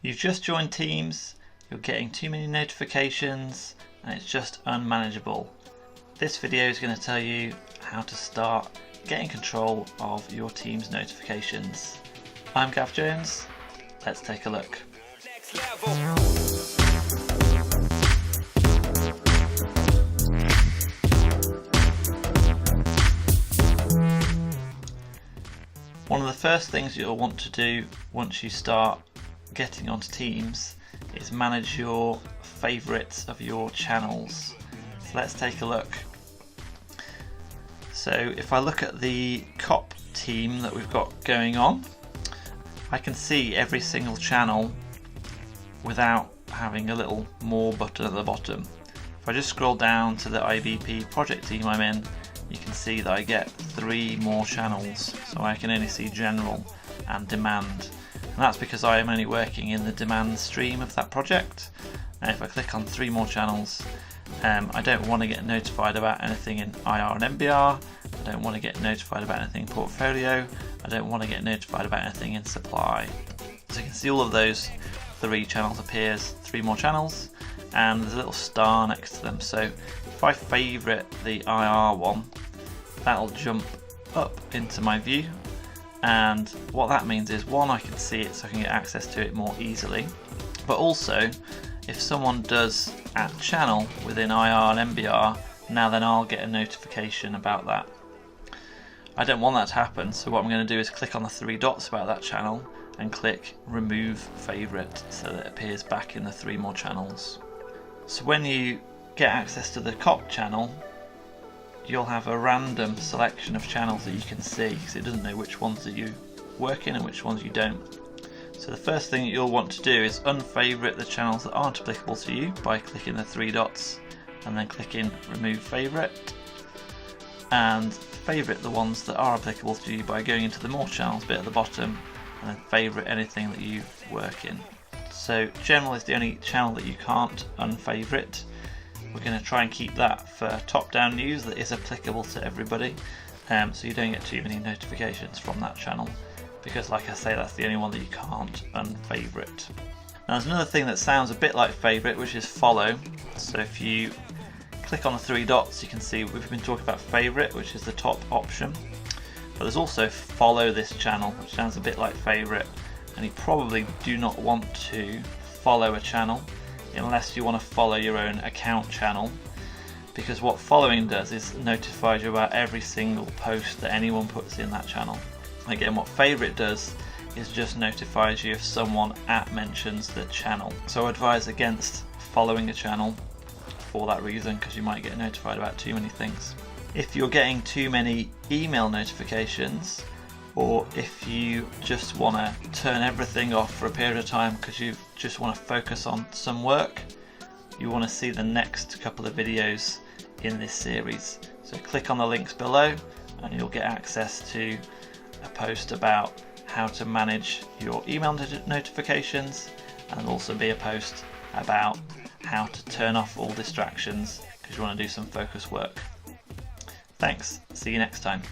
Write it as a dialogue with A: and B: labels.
A: You've just joined Teams, you're getting too many notifications, and it's just unmanageable. This video is going to tell you how to start getting control of your Teams notifications. I'm Gav Jones, let's take a look. One of the first things you'll want to do once you start getting onto Teams is manage your favorites of your channels. So let's take a look. So if I look at the COP team that we've got going on, I can see every single channel without having a little more button at the bottom. If I just scroll down to the IBP project team I'm in, you can see that I get 3 more channels, so I can only see general and demand, and that's because I am only working in the demand stream of that project. And if I click on 3 more channels, I don't want to get notified about anything in IR and MBR, I don't want to get notified about anything in portfolio, I don't want to get notified about anything in supply. So you can see all of those 3 channels appears, 3 more channels, and there's a little star next to them. So if I favourite the IR one, that'll jump up into my view, and what that means is, one, I can see it so I can get access to it more easily, but also if someone does at channel within IR and MBR, now then I'll get a notification about that. I don't want that to happen, so what I'm going to do is click on the 3 dots about that channel and click remove favourite so that it appears back in the 3 more channels. So when you get access to the COP channel, you'll have a random selection of channels that you can see, because it doesn't know which ones that you work in and which ones you don't. So the first thing you'll want to do is unfavourite the channels that aren't applicable to you by clicking the 3 dots and then clicking remove favourite, and favourite the ones that are applicable to you by going into the more channels bit at the bottom and then favourite anything that you work in. So general is the only channel that you can't unfavourite. We're going to try and keep that for top-down news that is applicable to everybody, so you don't get too many notifications from that channel, because like I say, that's the only one that you can't unfavourite. Now there's another thing that sounds a bit like favourite, which is follow. So if you click on the 3 dots, you can see we've been talking about favourite, which is the top option, but there's also follow this channel, which sounds a bit like favourite, and you probably do not want to follow a channel unless you want to follow your own account channel, because what following does is notifies you about every single post that anyone puts in that channel. Again, what favourite does is just notifies you if someone mentions the channel. So I advise against following a channel for that reason, because you might get notified about too many things. If you're getting too many email notifications, or if you just want to turn everything off for a period of time because you just want to focus on some work, you want to see the next couple of videos in this series. So click on the links below and you'll get access to a post about how to manage your email notifications, and there'll also be a post about how to turn off all distractions because you want to do some focus work. Thanks, see you next time.